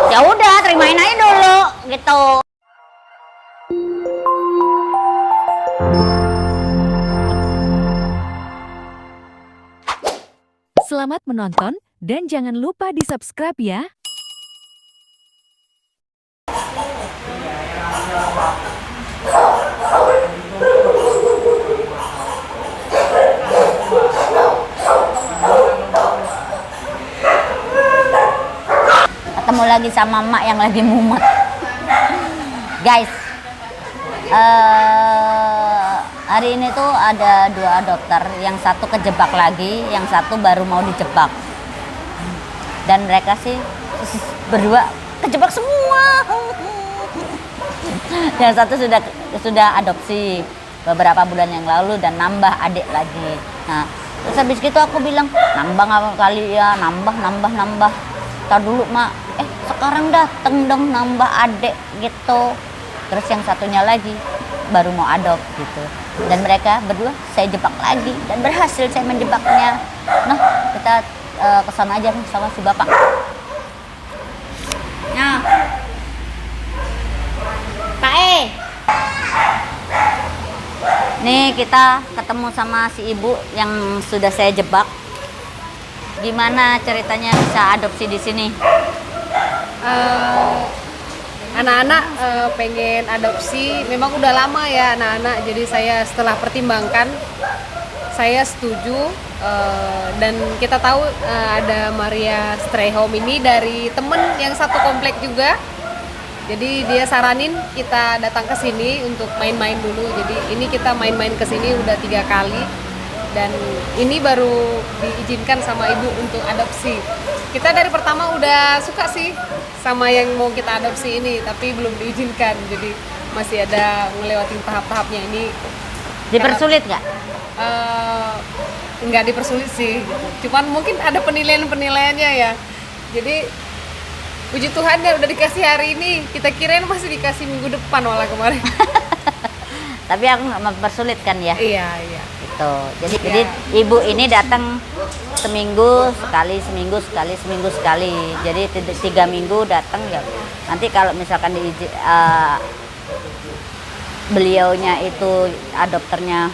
Ya udah, terimain aja dulu gitu. Selamat menonton dan jangan lupa di-subscribe ya. Ketemu lagi sama emak yang lagi mumet. Guys, hari ini tuh ada 2 adopter, yang satu kejebak lagi, yang satu baru mau dijebak. Dan mereka sih berdua kejebak semua. Yang satu sudah adopsi beberapa bulan yang lalu dan nambah adik lagi. Nah, terus habis gitu aku bilang, nambah nggak kali ya, nambah. Tar dulu mak, sekarang dateng dong nambah adik gitu. Terus yang satunya lagi baru mau adopt gitu. Dan mereka berdua saya jebak lagi dan berhasil saya menjebaknya. Nah, kita kesana aja nih sama si bapak. Nah, Pak nih kita ketemu sama si ibu yang sudah saya jebak. Gimana ceritanya bisa adopsi di sini? Anak-anak pengen adopsi, memang udah lama ya anak-anak. Jadi saya setelah pertimbangkan, saya setuju. Dan kita tahu ada Maria Stray Home ini dari temen yang satu komplek juga. Jadi dia saranin kita datang ke sini untuk main-main dulu. Jadi ini kita main-main ke sini udah 3 kali. Dan ini baru diizinkan sama ibu untuk adopsi. Kita dari pertama udah suka sih sama yang mau kita adopsi ini, tapi belum diizinkan. Jadi masih ada melewati tahap-tahapnya ini. Dipersulit nggak? Nggak dipersulit sih. Cuman mungkin ada penilaian-penilaiannya ya. Jadi puji Tuhan ya udah dikasih hari ini. Kita kirain masih dikasih minggu depan malah kemarin. Tapi aku nggak mempersulit kan ya? Iya. Gitu. Jadi ibu ini datang seminggu sekali. Jadi 3 minggu datang ya. Nanti kalau misalkan beliaunya itu adopternya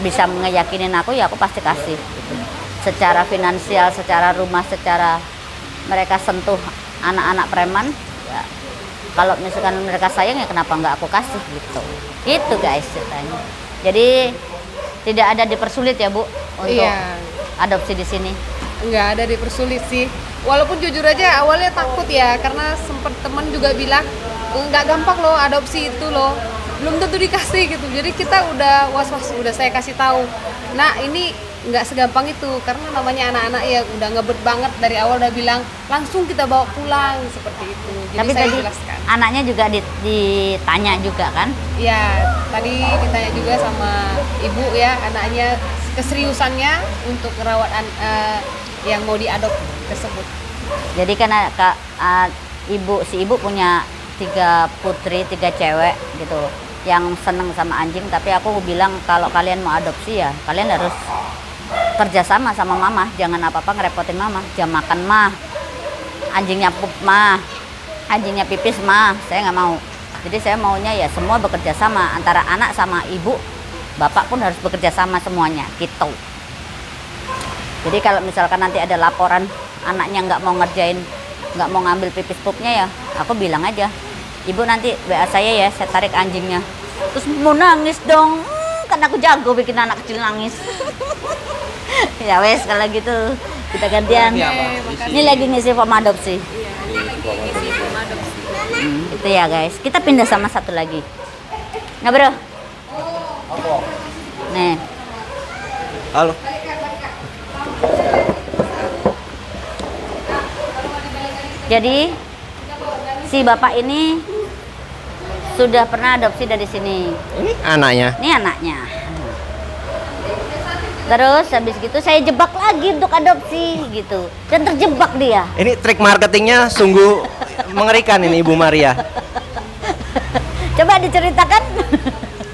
bisa ngeyakinin aku, ya aku pasti kasih. Gitu. Secara finansial, secara rumah, secara mereka sentuh anak-anak preman, ya, kalau misalkan mereka sayang ya kenapa nggak aku kasih gitu. Itu guys ceritanya. Jadi tidak ada dipersulit ya Bu untuk adopsi di sini? Nggak ada dipersulit sih. Walaupun jujur aja awalnya takut ya, karena sempet temen juga bilang nggak gampang loh adopsi itu loh, belum tentu dikasih gitu. Jadi kita udah was-was, udah saya kasih tahu. Nah ini nggak segampang itu, karena namanya anak-anak ya udah ngebet banget dari awal, udah bilang langsung kita bawa pulang seperti itu. Jadi tapi saya tadi jelaskan. Anaknya juga ditanya juga kan? Ya tadi ditanya juga sama ibu ya, anaknya keseriusannya untuk merawat yang mau diadop tersebut. Jadi kan si ibu punya 3 putri, 3 cewek gitu yang seneng sama anjing. Tapi aku bilang kalau kalian mau adopsi ya kalian harus kerjasama sama mama, jangan apa-apa ngerepotin mama. Jam makan mah, anjingnya pup mah, anjingnya pipis mah, saya nggak mau. Jadi saya maunya ya semua bekerja sama, antara anak sama ibu, bapak pun harus bekerja sama semuanya gitu. Jadi kalau misalkan nanti ada laporan anaknya nggak mau ngerjain, nggak mau ngambil pipis pupnya, ya aku bilang aja, ibu nanti WA saya ya, saya tarik anjingnya. Terus mau nangis dong, kan aku jago bikin anak kecil nangis. Ya wes kalau gitu kita gantian. Ini lagi ngisi form adopsi. Iya, ini lagi ngisi form adopsi. Itu ya guys, kita pindah sama satu lagi. Nggak bro? Nih. Halo. Jadi si bapak ini sudah pernah adopsi dari sini. Ini anaknya. Ini anaknya. Terus habis gitu saya jebak lagi untuk adopsi gitu. Dan terjebak dia. Ini trik marketingnya sungguh mengerikan ini Ibu Maria. Coba diceritakan.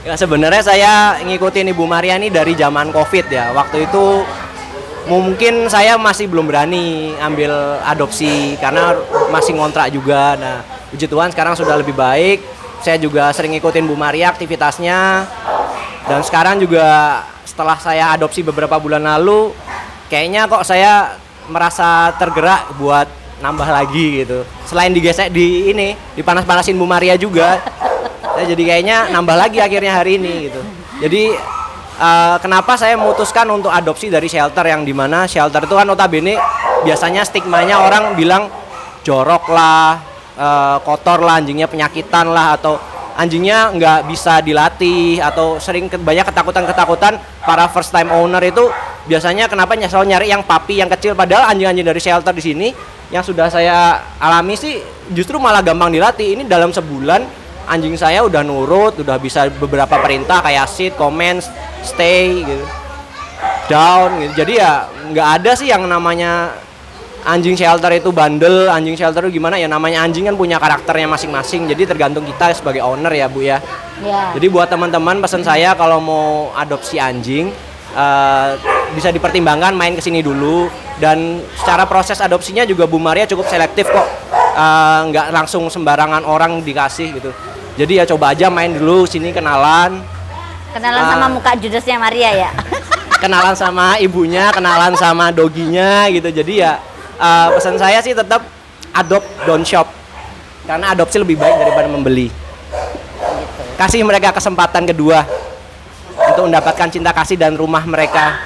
Ya sebenarnya saya ngikutin Ibu Maria ini dari zaman Covid ya. Waktu itu mungkin saya masih belum berani ambil adopsi karena masih ngontrak juga. Nah, puji Tuhan sekarang sudah lebih baik. Saya juga sering ngikutin Bu Maria aktivitasnya. Dan sekarang juga setelah saya adopsi beberapa bulan lalu, kayaknya kok saya merasa tergerak buat nambah lagi gitu. Selain digesek dipanas-panasin Bu Maria juga. Jadi kayaknya nambah lagi akhirnya hari ini gitu. Jadi kenapa saya memutuskan untuk adopsi dari shelter yang dimana shelter itu kan notabene biasanya stigmanya orang bilang jorok lah, kotor lah, anjingnya penyakitan lah, atau anjingnya nggak bisa dilatih, atau sering banyak ketakutan-ketakutan para first time owner itu biasanya kenapa selalu nyari yang puppy yang kecil, padahal anjing-anjing dari shelter di sini yang sudah saya alami sih justru malah gampang dilatih. Ini dalam sebulan anjing saya udah nurut, udah bisa beberapa perintah kayak sit, comment, stay gitu, down gitu. Jadi ya nggak ada sih yang namanya anjing shelter itu bandel, anjing shelter itu gimana ya, namanya anjing kan punya karakternya masing-masing. Jadi tergantung kita sebagai owner ya Bu ya. Ya. Jadi buat teman-teman pesan saya kalau mau adopsi anjing bisa dipertimbangkan main kesini dulu. Dan secara proses adopsinya juga Bu Maria cukup selektif kok, nggak langsung sembarangan orang dikasih gitu. Jadi ya coba aja main dulu sini, kenalan Sama muka judesnya Maria ya. kenalan sama ibunya, kenalan sama doginya gitu. Jadi ya pesan saya sih tetap adopt, don't shop, karena adopsi lebih baik daripada membeli. Kasih mereka kesempatan kedua untuk mendapatkan cinta kasih dan rumah mereka.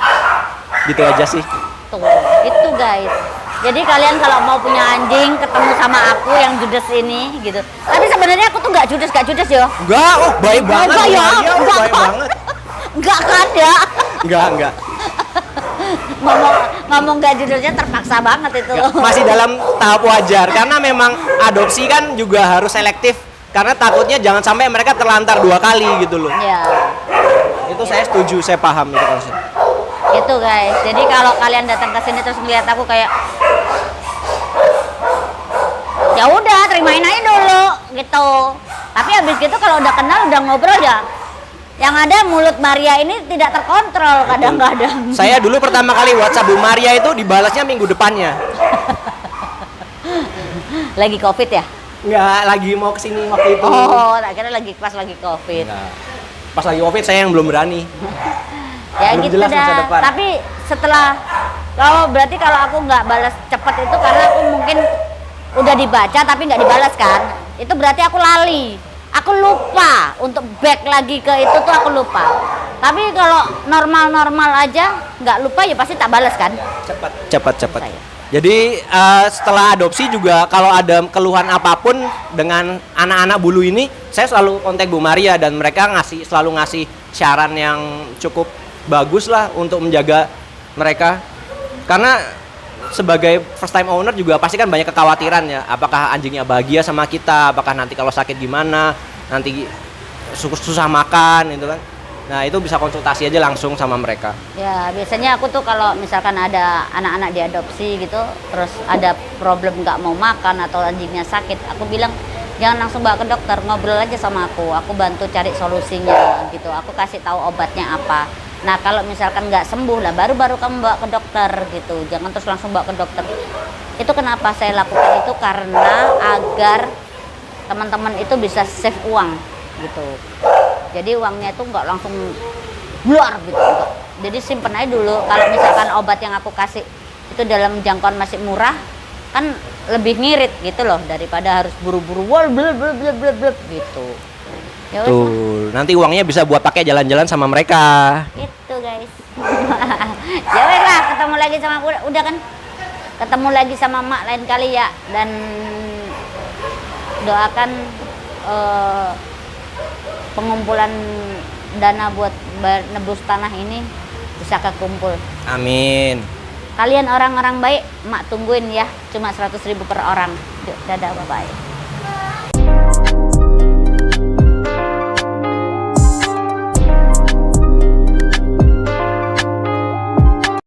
Gitu aja sih. Tuh, itu guys. Jadi kalian kalau mau punya anjing ketemu sama aku yang judes ini gitu. Tapi sebenarnya aku tuh nggak judes yo. Enggak, baik banget. Enggak ya, Maria, enggak baik kok. banget. Enggak kan ya? Enggak. ngomong nggak judesnya terpaksa banget itu. Masih dalam tahap wajar karena memang adopsi kan juga harus selektif karena takutnya jangan sampai mereka terlantar 2 kali gitu loh. Ya. Itu saya setuju, saya paham itu konsep. Itu guys. Jadi kalau kalian datang ke sini terus melihat aku kayak ya udah terimain aja dulu gitu. Tapi habis gitu kalau udah kenal udah ngobrol ya. Yang ada mulut Maria ini tidak terkontrol kadang-kadang. Saya dulu pertama kali WhatsApp Bu Maria itu dibalasnya minggu depannya. Lagi COVID ya? Enggak, lagi mau kesini waktu itu. Oh, tak kira pas lagi COVID. Enggak. Pas lagi COVID saya yang belum berani. Ya Belum gitu jelas masa dah. depan. Tapi setelah berarti kalau aku nggak balas cepet itu karena aku mungkin udah dibaca tapi nggak dibalas kan? Itu berarti aku lali. Aku lupa untuk back lagi ke itu tuh aku lupa. Tapi kalau normal-normal aja nggak lupa ya pasti tak balas kan? Cepat. Saya. Jadi setelah adopsi juga kalau ada keluhan apapun dengan anak-anak bulu ini, saya selalu kontak Bu Maria dan mereka selalu ngasih saran yang cukup bagus lah untuk menjaga mereka. Karena sebagai first time owner juga pasti kan banyak kekhawatiran ya, apakah anjingnya bahagia sama kita, apakah nanti kalau sakit gimana, nanti susah makan gitu kan. Nah itu bisa konsultasi aja langsung sama mereka. Ya biasanya aku tuh kalau misalkan ada anak-anak diadopsi gitu, terus ada problem nggak mau makan atau anjingnya sakit, aku bilang jangan langsung bawa ke dokter, ngobrol aja sama aku bantu cari solusinya gitu, aku kasih tahu obatnya apa. Nah kalau misalkan nggak sembuh lah baru kamu bawa ke dokter gitu, jangan terus langsung bawa ke dokter. Itu kenapa saya lakukan itu karena agar teman-teman itu bisa save uang gitu. Jadi uangnya itu nggak langsung keluar gitu enggak. Jadi simpen aja dulu. Kalau misalkan obat yang aku kasih itu dalam jangkauan masih murah, kan lebih ngirit gitu loh daripada harus buru-buru gitu. Ya wes lah. Tuh, nanti uangnya bisa buat pakai jalan-jalan sama mereka. Itu guys. Ya wes lah, ketemu lagi sama udah kan? Ketemu lagi sama Mak lain kali ya, dan doakan pengumpulan dana buat nebus tanah ini bisa kekumpul. Amin. Kalian orang-orang baik, Mak tungguin ya, cuma 100.000 per orang. Yuk, dadah, bye-bye.